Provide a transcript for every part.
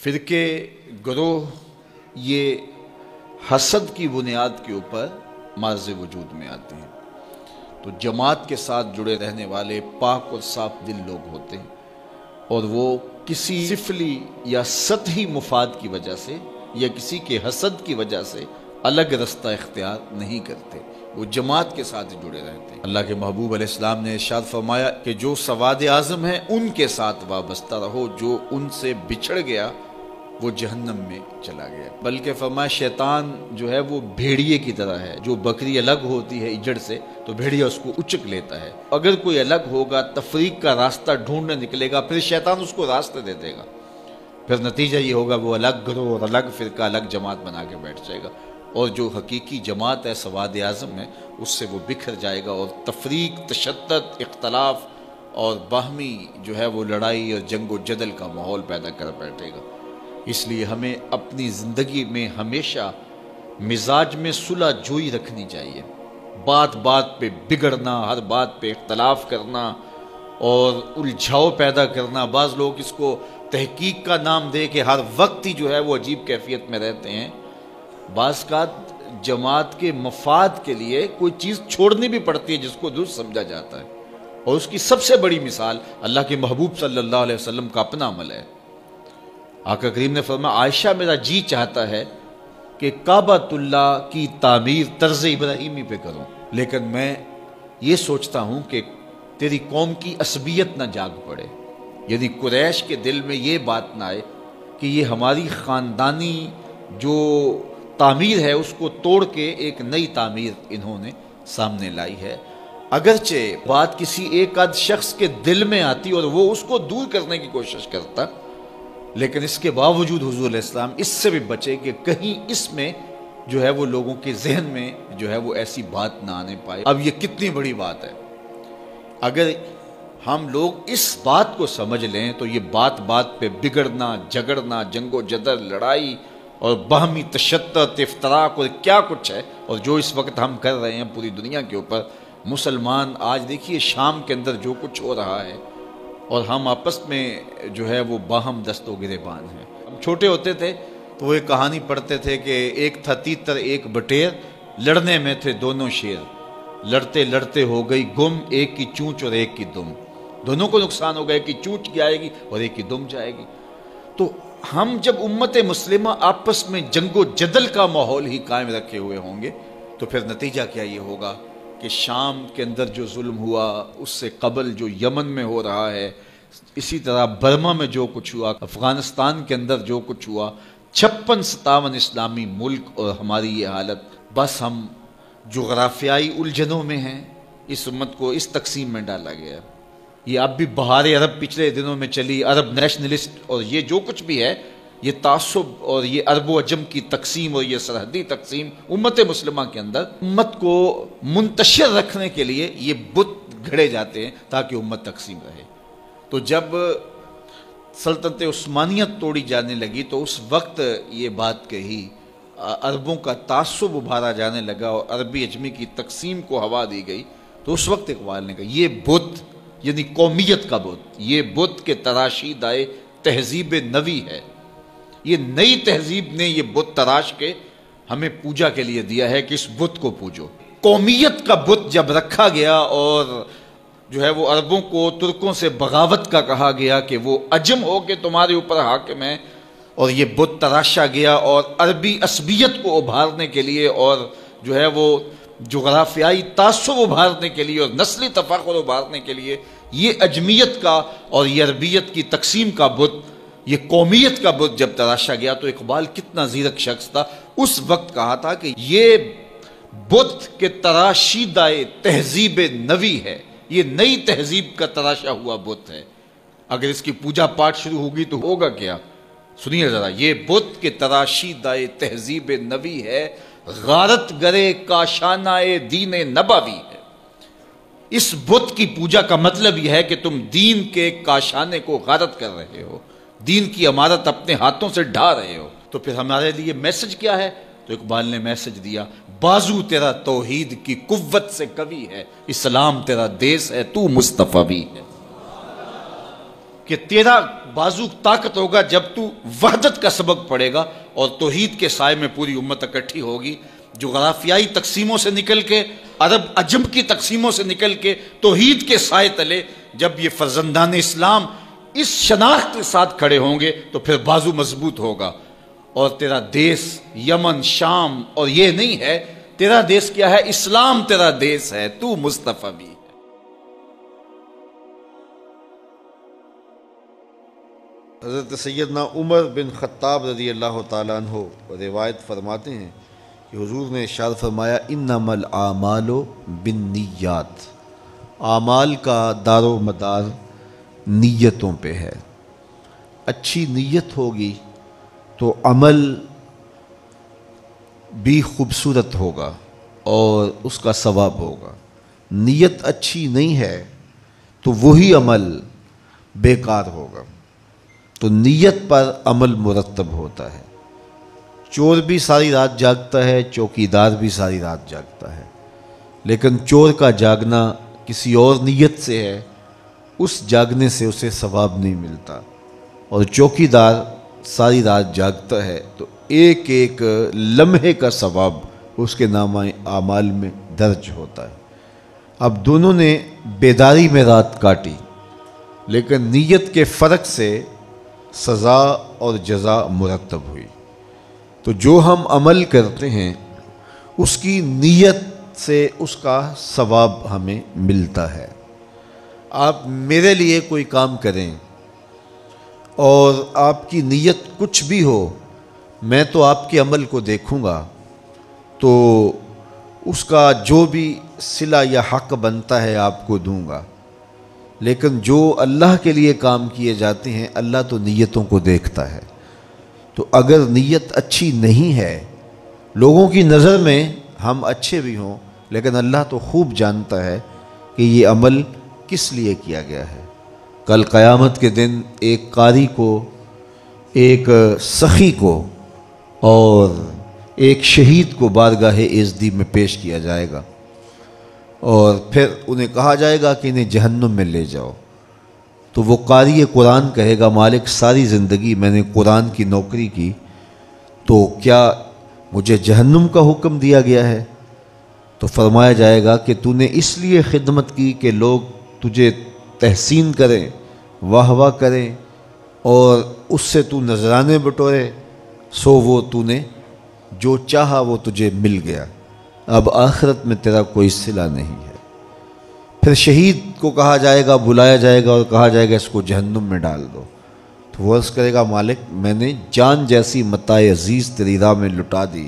فرقے گروہ یہ حسد کی بنیاد کے اوپر مارز وجود میں آتے ہیں، تو جماعت کے ساتھ جڑے رہنے والے پاک اور صاف دل لوگ ہوتے ہیں، اور وہ کسی سفلی یا سطحی مفاد کی وجہ سے یا کسی کے حسد کی وجہ سے الگ رستہ اختیار نہیں کرتے، وہ جماعت کے ساتھ جڑے رہتے ہیں۔ اللہ کے محبوب علیہ السلام نے ارشاد فرمایا کہ جو سواد اعظم ہیں ان کے ساتھ وابستہ رہو، جو ان سے بچھڑ گیا وہ جہنم میں چلا گیا۔ بلکہ فرمایا شیطان جو ہے وہ بھیڑیے کی طرح ہے، جو بکری الگ ہوتی ہے اجڑ سے تو بھیڑیا اس کو اچک لیتا ہے، اگر کوئی الگ ہوگا تفریق کا راستہ ڈھونڈنے نکلے گا، پھر شیطان اس کو راستہ دے دے گا، پھر نتیجہ یہ ہوگا وہ الگ گروہ اور الگ فرقہ الگ جماعت بنا کے بیٹھ جائے گا، اور جو حقیقی جماعت ہے سواد اعظم ہے اس سے وہ بکھر جائے گا، اور تفریق، تشدد، اختلاف اور باہمی جو ہے وہ لڑائی اور جنگ و جدل کا ماحول پیدا کر بیٹھے گا۔ اس لیے ہمیں اپنی زندگی میں ہمیشہ مزاج میں صلح جوئی رکھنی چاہیے، بات بات پہ بگڑنا، ہر بات پہ اختلاف کرنا اور الجھاؤ پیدا کرنا، بعض لوگ اس کو تحقیق کا نام دے کے ہر وقت ہی جو ہے وہ عجیب کیفیت میں رہتے ہیں۔ بعض کا جماعت کے مفاد کے لیے کوئی چیز چھوڑنی بھی پڑتی ہے جس کو درست سمجھا جاتا ہے، اور اس کی سب سے بڑی مثال اللہ کے محبوب صلی اللہ علیہ وسلم کا اپنا عمل ہے۔ آقا کریم نے فرمایا عائشہ میرا جی چاہتا ہے کہ کعبۃ اللہ کی تعمیر طرز ابراہیمی پہ کروں، لیکن میں یہ سوچتا ہوں کہ تیری قوم کی عصبیت نہ جاگ پڑے، یعنی قریش کے دل میں یہ بات نہ آئے کہ یہ ہماری خاندانی جو تعمیر ہے اس کو توڑ کے ایک نئی تعمیر انہوں نے سامنے لائی ہے۔ اگرچہ بات کسی ایک آدھ شخص کے دل میں آتی اور وہ اس کو دور کرنے کی کوشش کرتا، لیکن اس کے باوجود حضور علیہ السلام اس سے بھی بچے کہ کہیں اس میں جو ہے وہ لوگوں کے ذہن میں جو ہے وہ ایسی بات نہ آنے پائے۔ اب یہ کتنی بڑی بات ہے، اگر ہم لوگ اس بات کو سمجھ لیں تو یہ بات بات پہ بگڑنا، جھگڑنا، جنگ و جدل، لڑائی اور باہمی تشدد، افتراق اور کیا کچھ ہے، اور جو اس وقت ہم کر رہے ہیں پوری دنیا کے اوپر، مسلمان آج دیکھیے شام کے اندر جو کچھ ہو رہا ہے، اور ہم آپس میں جو ہے وہ باہم دست و گریبان ہیں۔ ہم چھوٹے ہوتے تھے تو وہ ایک کہانی پڑھتے تھے کہ ایک تھا تیتر ایک بٹیر، لڑنے میں تھے دونوں شیر، لڑتے لڑتے ہو گئی گم، ایک کی چونچ اور ایک کی دم، دونوں کو نقصان ہوگا، ایک کی چونچ جائے گی اور ایک کی دم جائے گی۔ تو ہم جب امت مسلمہ آپس میں جنگ و جدل کا ماحول ہی قائم رکھے ہوئے ہوں گے تو پھر نتیجہ کیا یہ ہوگا کہ شام کے اندر جو ظلم ہوا، اس سے قبل جو یمن میں ہو رہا ہے، اسی طرح برما میں جو کچھ ہوا، افغانستان کے اندر جو کچھ ہوا، 56-57 اسلامی ملک اور ہماری یہ حالت، بس ہم جغرافیائی الجھنوں میں ہیں۔ اس امت کو اس تقسیم میں ڈالا گیا۔ یہ اب بھی بہار عرب پچھلے دنوں میں چلی، عرب نیشنلسٹ اور یہ جو کچھ بھی ہے، یہ تعصب اور یہ عرب و عجم کی تقسیم اور یہ سرحدی تقسیم امت مسلمہ کے اندر امت کو منتشر رکھنے کے لیے یہ بت گھڑے جاتے ہیں تاکہ امت تقسیم رہے۔ تو جب سلطنت عثمانیت توڑی جانے لگی تو اس وقت یہ بات کہی، عربوں کا تعصب ابھارا جانے لگا اور عربی عجمی کی تقسیم کو ہوا دی گئی، تو اس وقت اقبال نے کہا یہ بت یعنی قومیت کا بت، یہ بت کے تراشی دائے تہذیب نوی ہے، یہ نئی تہذیب نے یہ بت تراش کے ہمیں پوجا کے لیے دیا ہے کہ اس بت کو پوجو۔ قومیت کا بت جب رکھا گیا اور جو ہے وہ عربوں کو ترکوں سے بغاوت کا کہا گیا کہ وہ عجم ہو کے تمہارے اوپر حاکم ہے، اور یہ بت تراشا گیا اور عربی عصبیت کو ابھارنے کے لیے اور جو ہے وہ جغرافیائی تعصب ابھارنے کے لیے اور نسلی تفاخر ابھارنے کے لیے یہ عجمیت کا اور یہ عربیت کی تقسیم کا بت، یہ قومیت کا بت جب تراشا گیا تو اقبال کتنا زیرک شخص تھا، اس وقت کہا تھا کہ یہ بت کے تراشیدہ تہذیب نوی ہے، یہ نئی تہذیب کا تراشا ہوا بت ہے، اگر اس کی پوجا پاٹ شروع ہوگی تو ہوگا کیا؟ سنیے ذرا، یہ بت کے تراشیدہ تہذیب نوی ہے، غارت گرے کاشانہ دین نبوی ہے۔ اس بت کی پوجا کا مطلب یہ ہے کہ تم دین کے کاشانے کو غارت کر رہے ہو، دین کی عمارت اپنے ہاتھوں سے ڈھا رہے ہو۔ تو پھر ہمارے لیے میسج کیا ہے؟ تو اقبال نے میسج دیا، بازو تیرا توحید کی قوت سے قوی ہے، اسلام تیرا دیس ہے، تو مصطفی بھی ہے۔ کہ تیرا بازو طاقت ہوگا جب تو وحدت کا سبق پڑھے گا اور توحید کے سائے میں پوری امت اکٹھی ہوگی. جغرافیائی تقسیموں سے نکل کے، عرب عجم کی تقسیموں سے نکل کے توحید کے سائے تلے جب یہ فرزندان اسلام اس شناخت کے ساتھ کھڑے ہوں گے تو پھر بازو مضبوط ہوگا. اور تیرا دیس یمن، شام اور یہ نہیں ہے، تیرا دیس کیا ہے؟ اسلام تیرا دیس ہے، تو مصطفیٰ بھی. حضرت سیدنا عمر بن خطاب رضی اللہ تعالیٰ عنہ روایت فرماتے ہیں کہ حضور نے ارشاد فرمایا انما الاعمال بالنیات، اعمال کا دار و مدار نیتوں پہ ہے. اچھی نیت ہوگی تو عمل بھی خوبصورت ہوگا اور اس کا ثواب ہوگا. نیت اچھی نہیں ہے تو وہی عمل بیکار ہوگا. تو نیت پر عمل مرتب ہوتا ہے. چور بھی ساری رات جاگتا ہے، چوکیدار بھی ساری رات جاگتا ہے، لیکن چور کا جاگنا کسی اور نیت سے ہے، اس جاگنے سے اسے ثواب نہیں ملتا. اور چوکیدار ساری رات جاگتا ہے تو ایک ایک لمحے کا ثواب اس کے نامہ اعمال میں درج ہوتا ہے. اب دونوں نے بیداری میں رات کاٹی، لیکن نیت کے فرق سے سزا اور جزا مرتب ہوئی. تو جو ہم عمل کرتے ہیں اس کی نیت سے اس کا ثواب ہمیں ملتا ہے. آپ میرے لیے کوئی کام کریں اور آپ کی نیت کچھ بھی ہو، میں تو آپ کے عمل کو دیکھوں گا تو اس کا جو بھی صلہ یا حق بنتا ہے آپ کو دوں گا. لیکن جو اللہ کے لیے کام کیے جاتے ہیں اللہ تو نیتوں کو دیکھتا ہے. تو اگر نیت اچھی نہیں ہے، لوگوں کی نظر میں ہم اچھے بھی ہوں، لیکن اللہ تو خوب جانتا ہے کہ یہ عمل کس لیے کیا گیا ہے. کل قیامت کے دن ایک قاری کو، ایک سخی کو اور ایک شہید کو بارگاہ عزدی میں پیش کیا جائے گا، اور پھر انہیں کہا جائے گا کہ انہیں جہنم میں لے جاؤ. تو وہ قاری قرآن کہے گا مالک ساری زندگی میں نے قرآن کی نوکری کی، تو کیا مجھے جہنم کا حکم دیا گیا ہے؟ تو فرمایا جائے گا کہ تو نے اس لیے خدمت کی کہ لوگ تجھے تحسین کریں، واہ واہ کریں اور اس سے تو نذرانے بٹورے، سو وہ تو نے جو چاہا وہ تجھے مل گیا. اب آخرت میں تیرا کوئی صلہ نہیں ہے. پھر شہید کو کہا جائے گا، بلایا جائے گا اور کہا جائے گا اس کو جہنم میں ڈال دو. تو وہ عرض کرے گا مالک میں نے جان جیسی متاع عزیز تیری راہ میں لٹا دی.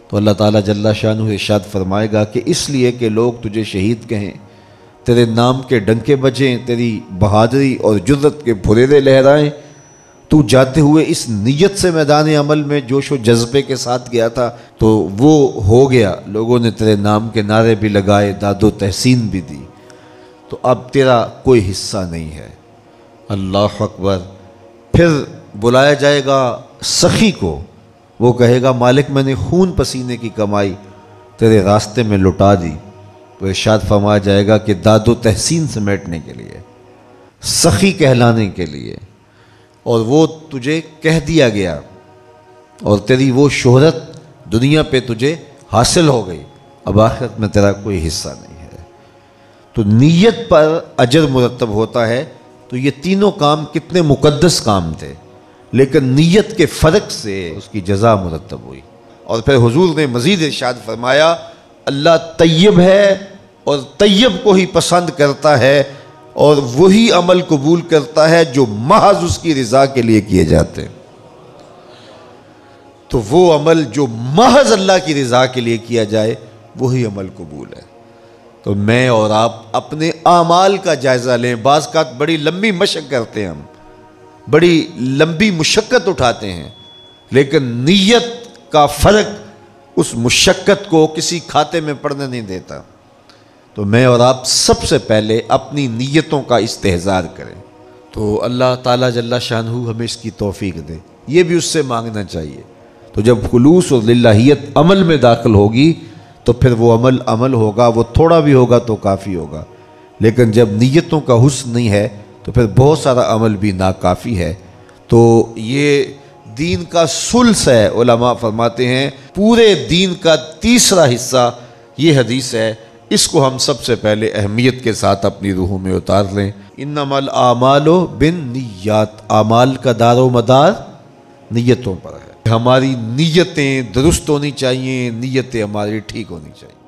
تو اللہ تعالیٰ جل شانہ ارشاد فرمائے گا کہ اس لیے کہ لوگ تجھے شہید کہیں، تیرے نام کے ڈنکے بجیں، تیری بہادری اور جرت کے پھریرے لہرائیں، تو جاتے ہوئے اس نیت سے میدان عمل میں جوش و جذبے کے ساتھ گیا تھا تو وہ ہو گیا. لوگوں نے تیرے نام کے نعرے بھی لگائے، داد و تحسین بھی دی، تو اب تیرا کوئی حصہ نہیں ہے. اللہ اکبر. پھر بلایا جائے گا سخی کو، وہ کہے گا مالک میں نے خون پسینے کی کمائی تیرے راستے میں لٹا دی. تو ارشاد فرمایا جائے گا کہ داد و تحسین سمیٹنے کے لیے، سخی کہلانے کے لیے، اور وہ تجھے کہہ دیا گیا اور تیری وہ شہرت دنیا پہ تجھے حاصل ہو گئی، اب آخرت میں تیرا کوئی حصہ نہیں ہے. تو نیت پر اجر مرتب ہوتا ہے. تو یہ تینوں کام کتنے مقدس کام تھے، لیکن نیت کے فرق سے اس کی جزا مرتب ہوئی. اور پھر حضور نے مزید ارشاد فرمایا اللہ طیب ہے اور طیب کو ہی پسند کرتا ہے، اور وہی عمل قبول کرتا ہے جو محض اس کی رضا کے لیے کیے جاتے ہیں. تو وہ عمل جو محض اللہ کی رضا کے لیے کیا جائے وہی عمل قبول ہے. تو میں اور آپ اپنے اعمال کا جائزہ لیں. بعض کا بڑی لمبی مشق کرتے ہیں، ہم بڑی لمبی مشقت اٹھاتے ہیں، لیکن نیت کا فرق اس مشقت کو کسی کھاتے میں پڑنے نہیں دیتا. تو میں اور آپ سب سے پہلے اپنی نیتوں کا استحضار کریں. تو اللہ تعالیٰ جل شانہ ہمیں اس کی توفیق دے. یہ بھی اس سے مانگنا چاہیے. تو جب خلوص اور للہیت عمل میں داخل ہوگی تو پھر وہ عمل ہوگا، وہ تھوڑا بھی ہوگا تو کافی ہوگا. لیکن جب نیتوں کا حسن نہیں ہے تو پھر بہت سارا عمل بھی ناکافی ہے۔ تو یہ دین کا ثلث ہے، علماء فرماتے ہیں پورے دین کا تیسرا حصہ یہ حدیث ہے، اس کو ہم سب سے پہلے اہمیت کے ساتھ اپنی روحوں میں اتار لیں۔ انما الاعمال بالنیات، اعمال کا دار و مدار نیتوں پر ہے، ہماری نیتیں درست ہونی چاہیے، نیتیں ہماری ٹھیک ہونی چاہیے۔